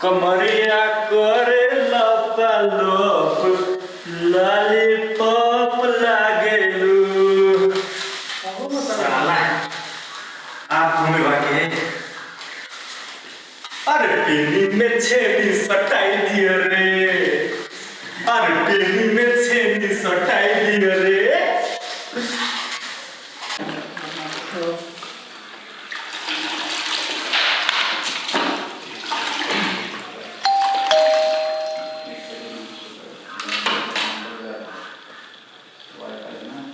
कमरिया करे लपालोप लॉलीपॉप लागेलू साला आप घूमे बाकी अरे पेनी में छेनी सटाई दिया रे अरे पेनी में छेनी सटाई दिया रे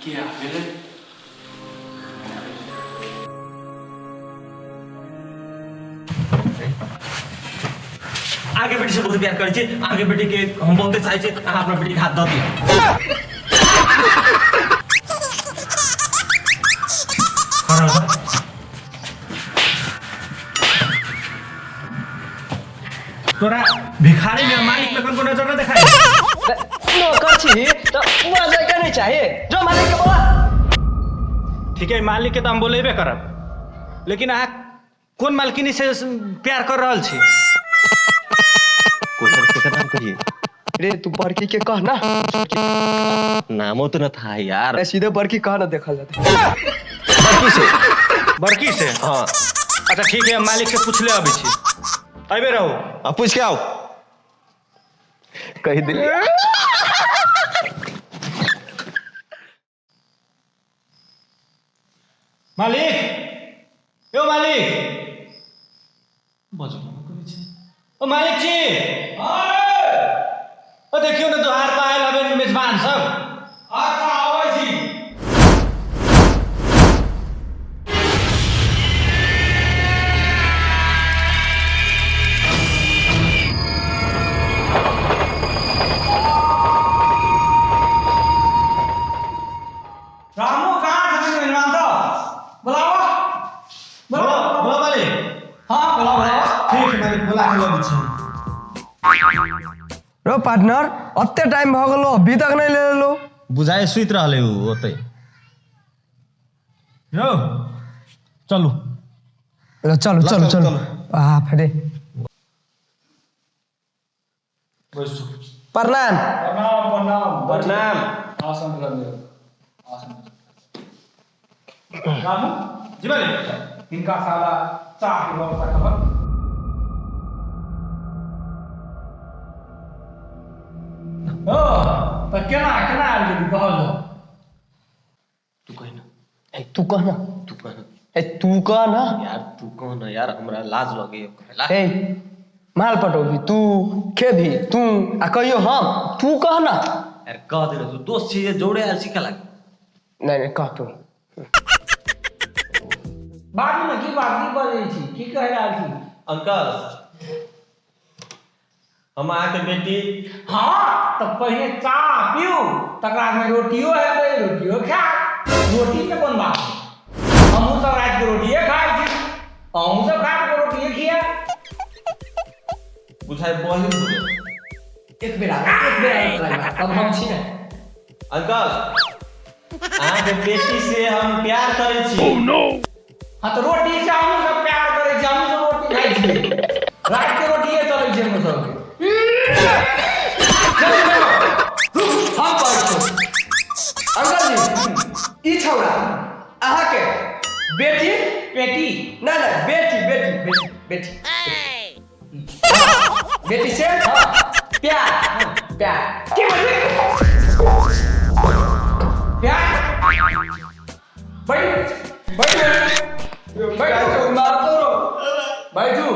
क्या मेरे आगे बेटी से बहुत प्यार करे छे आगे बेटी के हम बहुते चाहे छे अहाँ अपना बेटी के हाथ द दियो तोरा भिखारी में मालिक लगन को नजर न देखाई नौकर छी तो मजा के नहीं चाहिए जो मालिक के बोला ठीक है मालिक के तो हम बोलेबे करब लेकिन अहाँ कौन मालकिनी से प्यार कर रहल छी कोचर के नाम कहिए रे तू बड़की के कह ना नामो तो न था यार सीधे बड़की कह ना देखा जाता बड़की से हाँ अच्छा ठीक है मालिक से पूछ ले अभी छी अबे रहो अब पूछ के आओ कही दिल मालिक यो मालिक बजो ओ मालिक जी ओ देखियो ना दोहार पर आयल हबे मेजबान सब अच्छा आबै छी रामू कहाँ है मेजबान साहब बुलाओ बुलाओ मालिक हाँ बुलाओ ठीक है मालिक बुला के लबै छी रो पार्टनर अत्ते टाइम भ गेलो अभी तक नहीं ले लो बुझाए सुइत रहले उ ओते यो चलू चलो चलो चलो आ फटे बसु प्रणाम प्रणाम प्रणाम प्रणाम आसन लगे आसन रामू जी मालिक इनका साला चाह के व्यवस्था खबर ओ तो केना केना आल गेली कहल तू कह ना ए तू कह ना तू कह ना ए तू कह ना यार तू कह ना यार हमरा लाज लगे कहला ए माल पटोगी तू के भी तू आ कहियो हम तू कह ना यार कह दे तू दोस्त छी जोड़े आल सिखा लाग नहीं नहीं कह तू बात में की बात की बजे छी की कह रहल छी अंकल हम आके बेटी हां तो पहले चाह पियो तकरा में रोटियो है तो रोटियो खा रोटी में कौन बात हम सब रात के रोटिए खाए छी हम सब रात के रोटिए खिया बुझाए बोली बोले एक बेरा तब हम छी ना अंकल आके बेटी से हम प्यार करे छी हां तो रोटी से हम सब प्यार करे छी हम सब रोटी खाई छी रात के रोटिए चले छी हम सब हम कहै अंकल जी ई छौड़ा अहाँ के बेटी पेटी ना ना बेटी बेटी बेटी बेटी बेटी से प्यार प्यार की बोले प्यार बैठ बैठ बैठो मार दो बैठो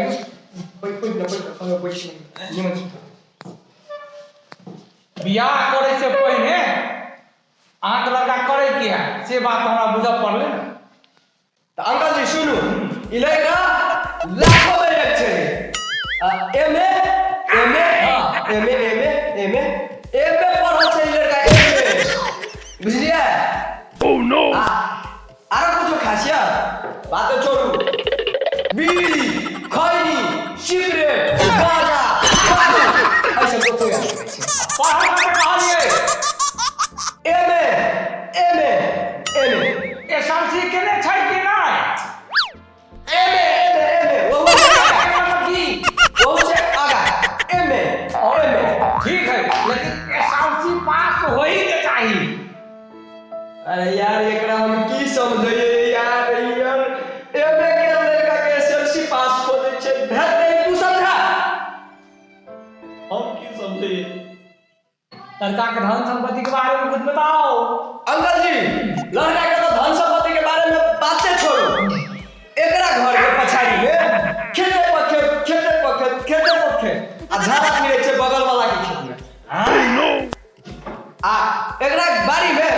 बैठो बियाह करे से पहले आंख लगा करे किया से बात हमरा बुझ पड़ले तो अंकल जी सुनू ई लड़का लाखों में एक छे MA MA MA MA MA MA पढ़ल छे ई लड़का एमए बुझलिए ओह नो आरो कुछ खासियत बात तो छोड़ू बीड़ी खैनी सिगरेट गांजा दारू ऐसा तो कोई नहीं पढ़ल के कहलिए एमए एमए एमए एसएलसी केने छै कि नहीं एमए एमए एमए वो लड़का के धन संपत्ति के बारे में कुछ बताओ। अंकल जी, लड़का के तो धन संपत्ति के बारे में बातें छोड़ो। एकरा घर के पछाड़ी में खेते पर खेत, खेते पर खेत, खेते पर खेत, आ झाड़ा फिरे छे बगल वाला के खेत में। आ एकरा बाड़ी में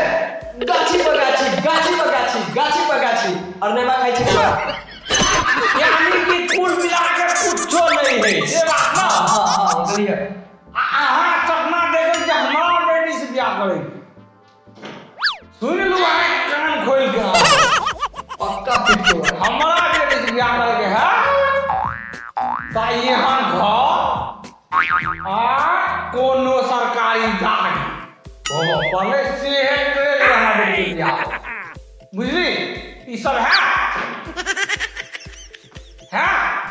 गाछी पर गाछी, गाछी पर गाछी, गाछी पर गाछी, और नेमा खाई छे क्या? यानी कि कुल मिला के कुछो नहीं है ये बात ना। हां अंकल ये आहा सपना देखो कि हमारा बेटी से ब्याह करे। सुन लो आए कान खोल के पक्का फिट हो। हमारा बेटी से ब्याह करे है ता यहाँ घर आ कोनो सरकारी गाड़ी ओ पहले से है ट्रेन हमारा बेटी से ब्याह बुझली ई सब है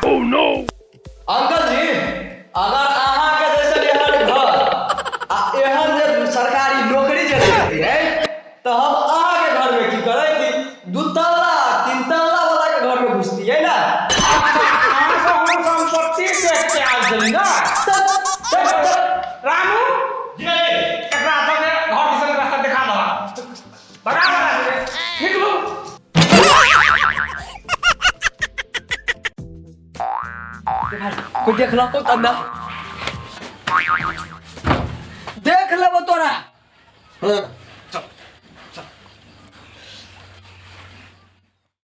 ओह नो अंकल जी, अगर अहाँ के जैसे एहन घर आ एहन जे सरकारी नौकरी जे रहती है तो हम अहाँ के घर में की करे थी? 2 तल्ला 3 तल्ला वाला के घर में घुसती है ना। कहाँ से हम संपत्ति देख के आल चली ना रामू जी एकरा सबके घर दिसन के रास्ता दिखा दो बगा बगा निकलो कोई देख लो तब ना देख लेबो तोरा।